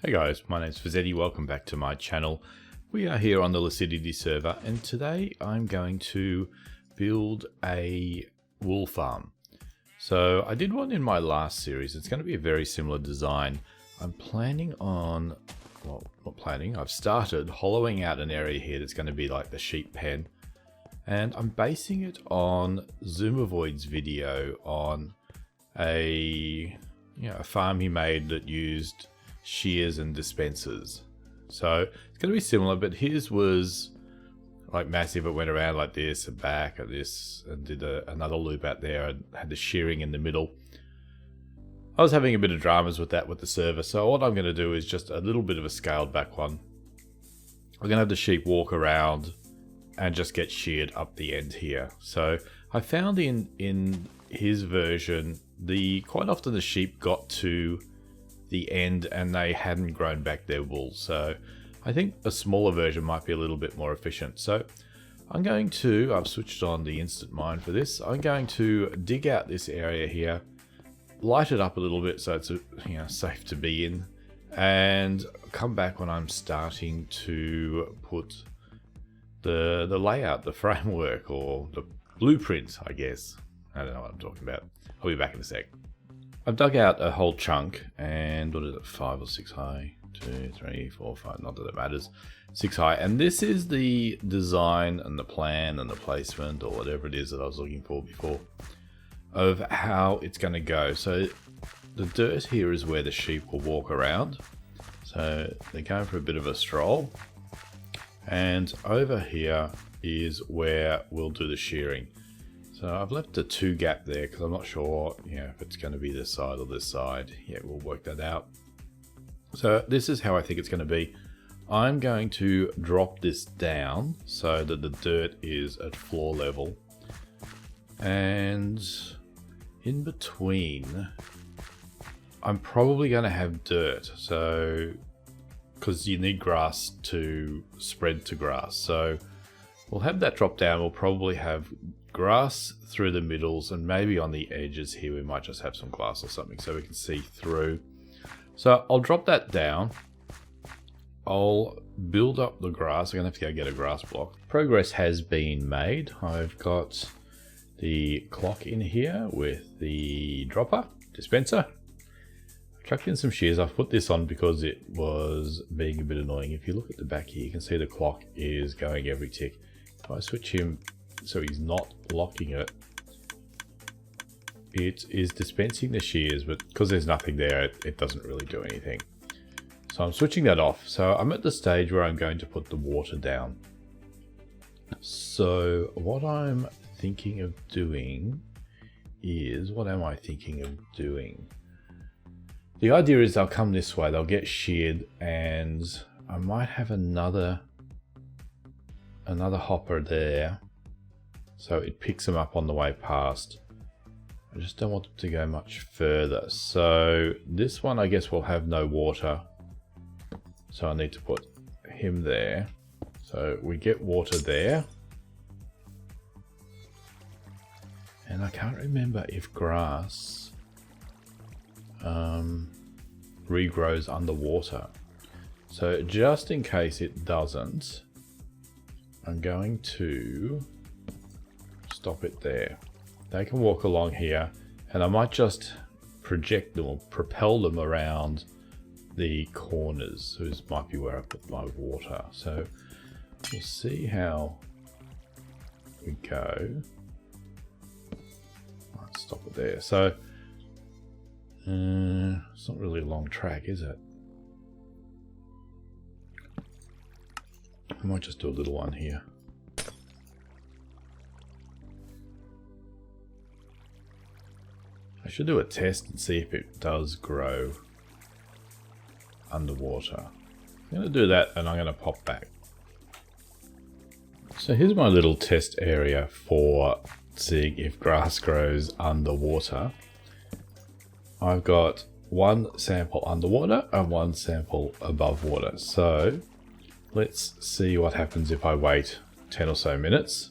Hey guys, my name's Fizedi, welcome back to my channel. We are here on the Lucidity server and today I'm going to build a wool farm. So I did one in my last series. It's going to be a very similar design. I'm planning on, well, not planning, I've started hollowing out an area here that's going to be like the sheep pen. And I'm basing it on Zoomovoid's video on a farm he made that used shears and dispensers. So it's going to be similar, but his was like massive. It went around like this and back at this and did another loop out there and had the shearing in the middle. I was having a bit of dramas with that with the server, so what I'm going to do is just a little bit of a scaled back one. I'm going to have the sheep walk around and just get sheared up the end here. So I found in his version, quite often the sheep got to the end and they hadn't grown back their wool. So I think a smaller version might be a little bit more efficient. So I've switched on the instant mine for this. I'm going to dig out this area here, light it up a little bit so it's safe to be in, and come back when I'm starting to put the layout, the framework, or the blueprint, I guess. I don't know what I'm talking about. I'll be back in a sec. I've dug out a whole chunk, and what is it, 5 or 6 high? 2, 3, 4, 5, not that it matters. 6 high, and this is the design and the plan and the placement, or whatever it is that I was looking for before, of how it's going to go. So the dirt here is where the sheep will walk around. So they're going for a bit of a stroll. And over here is where we'll do the shearing. So I've left a 2 gap there because I'm not sure if it's going to be this side or this side. Yeah, we'll work that out. So this is how I think it's going to be. I'm going to drop this down so that the dirt is at floor level. And in between, I'm probably going to have dirt. So, because you need grass to spread to grass. So we'll have that drop down. We'll probably have grass through the middles, and maybe on the edges here we might just have some glass or something so we can see through. So I'll drop that down. I'll build up the grass. I'm gonna have to go get a grass block. Progress has been made. I've got the clock in here with the dropper dispenser. I've chucked in some shears. I've put this on because it was being a bit annoying. If you look at the back here, you can see the clock is going every tick. If I switch him so he's not locking it, it is dispensing the shears, but because there's nothing there, it doesn't really do anything. So I'm switching that off. So I'm at the stage where I'm going to put the water down. So what I'm thinking of doing is, what am I thinking of doing? The idea is they'll come this way, they'll get sheared, and I might have another hopper there. So it picks them up on the way past. I just don't want them to go much further. So this one, I guess, will have no water. So I need to put him there. So we get water there. And I can't remember if grass regrows underwater. So just in case it doesn't, I'm going to stop it there. They can walk along here, and I might just project them or propel them around the corners. So this might be where I put my water. So we'll see how we go. Let's stop it there. So it's not really a long track, is it? I might just do a little one here. I should do a test and see if it does grow underwater. I'm going to do that and I'm going to pop back. So here's my little test area for seeing if grass grows underwater. I've got 1 sample underwater and 1 sample above water. So let's see what happens if I wait 10 or so minutes.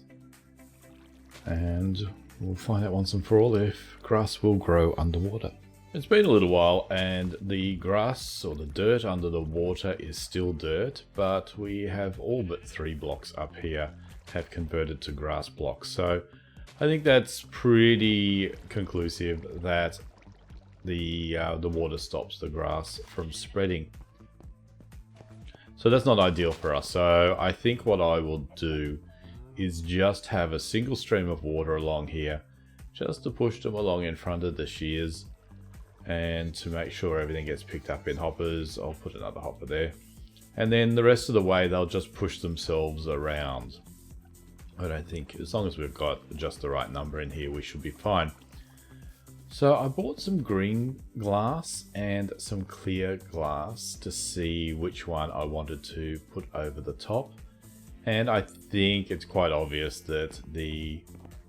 And we'll find out once and for all if grass will grow underwater. It's been a little while and the grass or the dirt under the water is still dirt, but we have all but 3 blocks up here have converted to grass blocks. So I think that's pretty conclusive that the water stops the grass from spreading. So that's not ideal for us. So I think what I will do is just have a single stream of water along here, just to push them along in front of the shears. And to make sure everything gets picked up in hoppers, I'll put another hopper there. And then the rest of the way, they'll just push themselves around. I don't think, as long as we've got just the right number in here, we should be fine. So I bought some green glass and some clear glass to see which one I wanted to put over the top. And I think it's quite obvious that the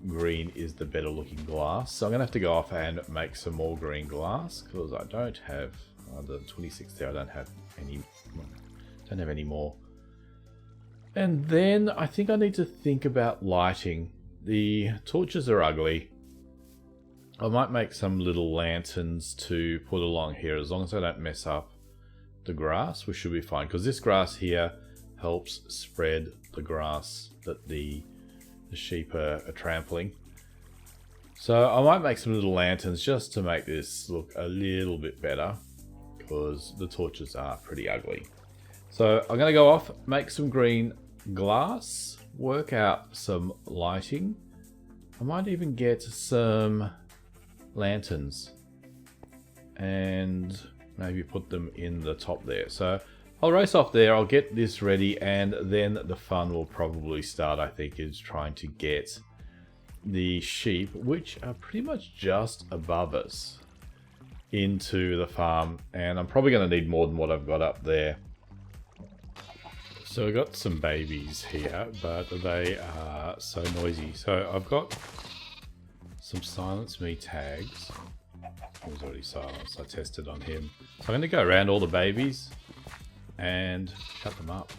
green is the better looking glass, so I'm gonna have to go off and make some more green glass because I don't have the 26 there. I don't have any more. And then I think I need to think about lighting. The torches are ugly. I might make some little lanterns to put along here. As long as I don't mess up the grass, we should be fine, because this grass here helps spread the grass that the sheep are trampling. So I might make some little lanterns just to make this look a little bit better, because the torches are pretty ugly. So I'm going to go off, make some green glass, work out some lighting. I might even get some lanterns and maybe put them in the top there. So I'll race off there, I'll get this ready, and then the fun will probably start, I think, is trying to get the sheep, which are pretty much just above us, into the farm. And I'm probably going to need more than what I've got up there. So I've got some babies here, but they are so noisy. So I've got some silence me tags. He was already silenced, I tested on him. So I'm going to go around all the babies and shut them up.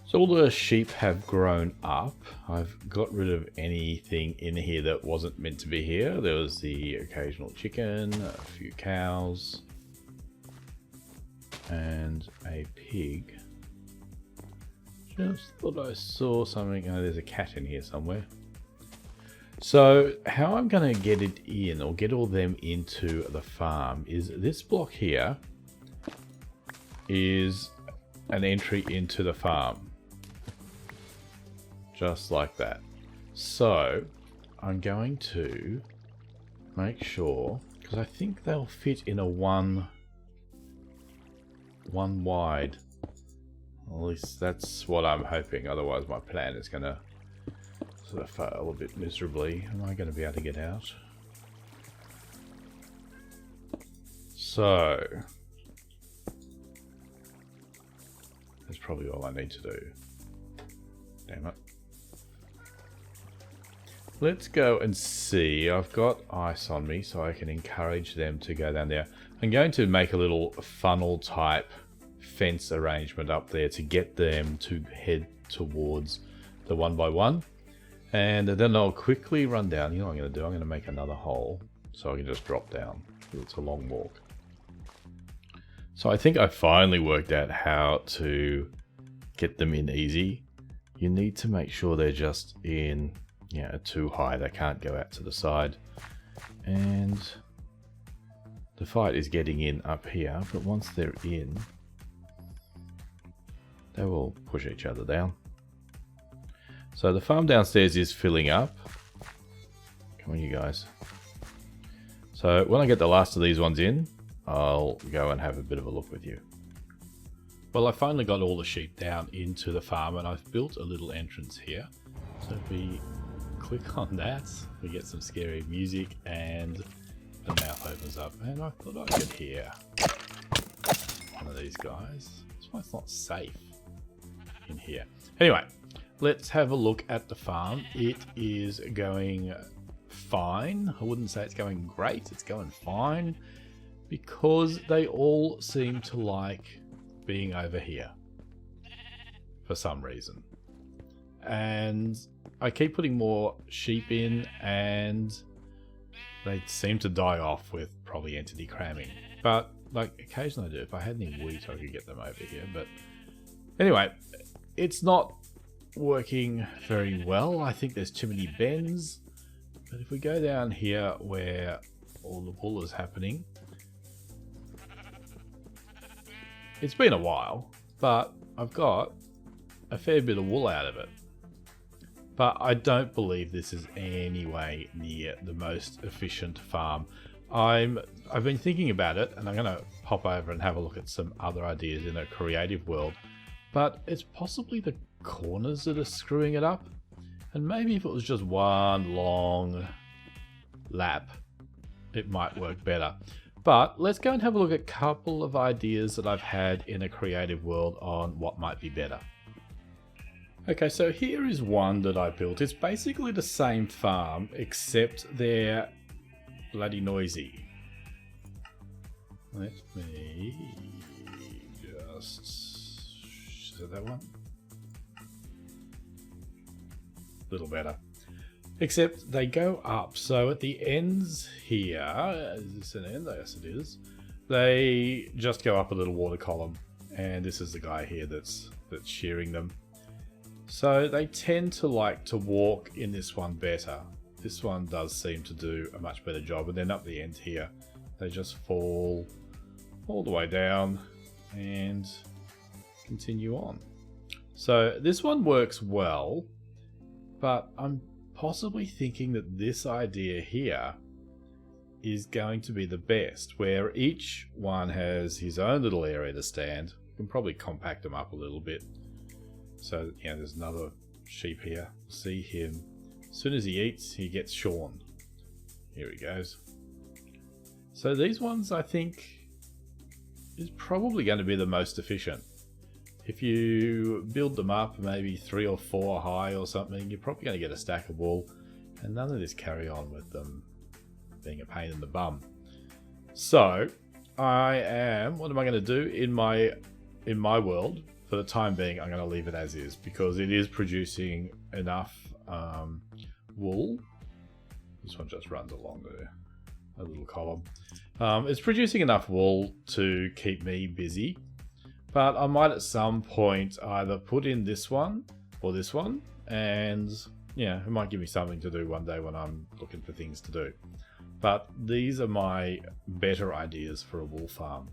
So all the sheep have grown up. I've got rid of anything in here that wasn't meant to be here. There was the occasional chicken, a few cows, and a pig. Just thought I saw something. Oh, there's a cat in here somewhere. So how I'm going to get it in, or get all them into the farm, is this block here is an entry into the farm. Just like that. So I'm going to make sure, because I think they'll fit in a one wide. At least that's what I'm hoping. Otherwise my plan is going to sort of fail a bit miserably. Am I going to be able to get out? So that's probably all I need to do. Damn it. Let's go and see. I've got ice on me, so I can encourage them to go down there. I'm going to make a little funnel type fence arrangement up there to get them to head towards the 1x1. And then I'll quickly run down. You know what I'm going to do? I'm going to make another hole so I can just drop down. It's a long walk. So I think I finally worked out how to get them in easy. You need to make sure they're just in, too high. They can't go out to the side. And the fight is getting in up here, but once they're in, they will push each other down. So the farm downstairs is filling up. Come on, you guys. So when I get the last of these ones in, I'll go and have a bit of a look with you. Well, I finally got all the sheep down into the farm, and I've built a little entrance here. So if we click on that, we get some scary music and the mouth opens up. And I thought I could hear one of these guys. That's why it's not safe in here. Anyway, let's have a look at the farm. It is going fine. I wouldn't say it's going great. It's going fine, because they all seem to like being over here for some reason. And I keep putting more sheep in, and they seem to die off with probably entity cramming. But like occasionally I do. If I had any wheat, I could get them over here. But anyway, it's not working very well. I think there's too many bends. But if we go down here where all the wool is happening, it's been a while, but I've got a fair bit of wool out of it. But I don't believe this is anyway near the most efficient farm. I've been thinking about it, and I'm going to hop over and have a look at some other ideas in a creative world. But it's possibly the corners that are screwing it up. And maybe if it was just one long lap, it might work better. But let's go and have a look at a couple of ideas that I've had in a creative world on what might be better. Okay, so here is one that I built. It's basically the same farm, except they're bloody noisy. Let me just... Is it that one? A little better. Except they go up, so at the ends here, is this an end? Yes it is. They just go up a little water column, and this is the guy here that's shearing them. So they tend to like to walk in this one better. This one does seem to do a much better job, and then up the end here, they just fall all the way down and continue on. So this one works well, but I'm possibly thinking that this idea here is going to be the best, where each one has his own little area to stand. You can probably compact them up a little bit. So, you know, there's another sheep here. See him. As soon as he eats, he gets shorn. Here he goes. So these ones, I think, is probably going to be the most efficient. If you build them up maybe 3 or 4 high or something, you're probably going to get a stack of wool, and none of this carry on with them being a pain in the bum. So what am I going to do in my world? For the time being, I'm going to leave it as is, because it is producing enough wool. This one just runs along a little column. It's producing enough wool to keep me busy, but I might at some point either put in this one or this one, and yeah, it might give me something to do one day when I'm looking for things to do. But these are my better ideas for a wool farm.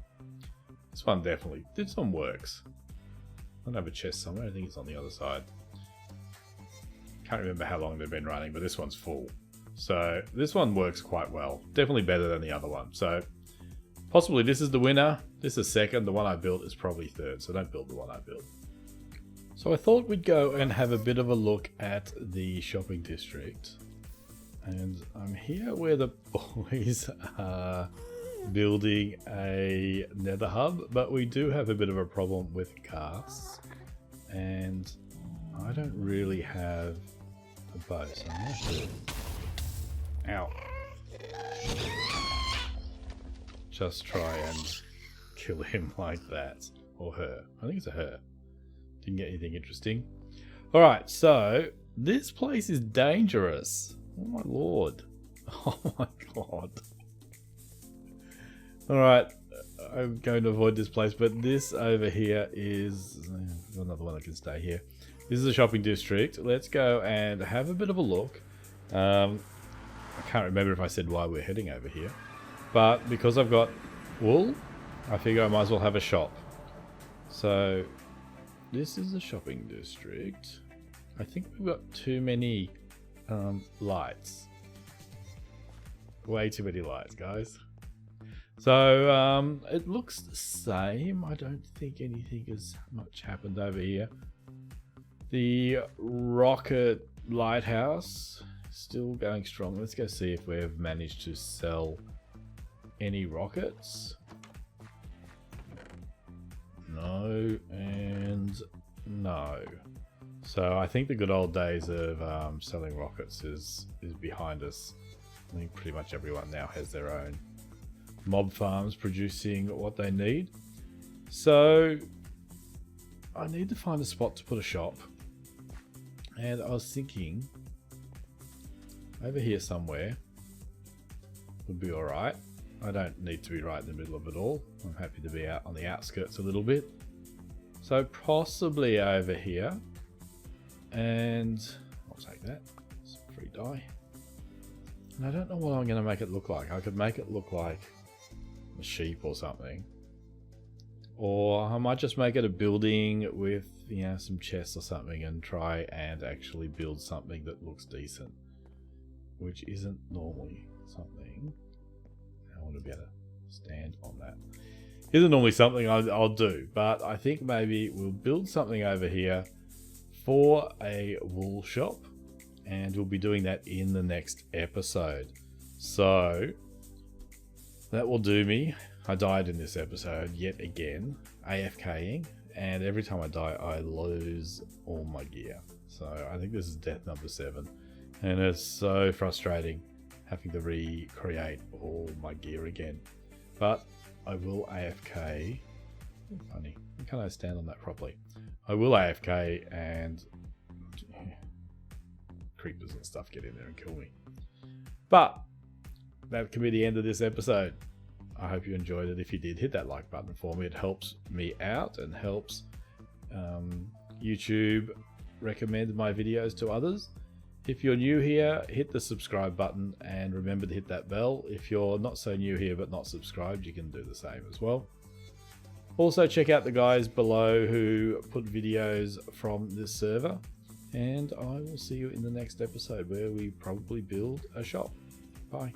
This one works. I don't have a chest somewhere. I think it's on the other side. Can't remember how long they've been running, but this one's full. So this one works quite well. Definitely better than the other one. So possibly this is the winner. This is second. The one I built is probably third. So don't build the one I built. So I thought we'd go and have a bit of a look at the shopping district. And I'm here where the boys are building a nether hub, but we do have a bit of a problem with casts, and I don't really have a bow, so I'm gonna have to just try and kill him like that, or her. I think it's a her. Didn't get anything interesting. Alright, so this place is dangerous. Oh my lord. Oh my god. Alright, I'm going to avoid this place, but this over here is another one that can stay here. This is a shopping district. Let's go and have a bit of a look. I can't remember if I said why we're heading over here, but because I've got wool, I figure I might as well have a shop. So this is a shopping district. I think we've got too many lights. Way too many lights, guys. So it looks the same. I don't think anything has much happened over here. The rocket lighthouse still going strong. Let's go see if we've managed to sell any rockets. No and no. So I think the good old days of selling rockets is behind us. I think pretty much everyone now has their own mob farms producing what they need. So I need to find a spot to put a shop, and I was thinking over here somewhere would be alright. I don't need to be right in the middle of it all. I'm happy to be out on the outskirts a little bit. So possibly over here. And I'll take that. It's a free die. And I don't know what I'm going to make it look like. I could make it look like a sheep or something. Or I might just make it a building with, you know, some chests or something and try and actually build something that looks decent. Which isn't normally something. I want to be able to stand on that. Isn't normally something I'll do, but I think maybe we'll build something over here for a wool shop, and we'll be doing that in the next episode. So that will do me. I died in this episode yet again, AFKing, and every time I die I lose all my gear. So I think this is death number 7, and it's so frustrating having to recreate all my gear again. But I will AFK. Funny, can't I stand on that properly? I will AFK and creepers and stuff get in there and kill me. But that can be the end of this episode. I hope you enjoyed it. If you did, hit that like button for me. It helps me out and helps YouTube recommend my videos to others. If you're new here, hit the subscribe button and remember to hit that bell. If you're not so new here but not subscribed, you can do the same as well. Also check out the guys below who put videos from this server, and I will see you in the next episode where we probably build a shop. Bye.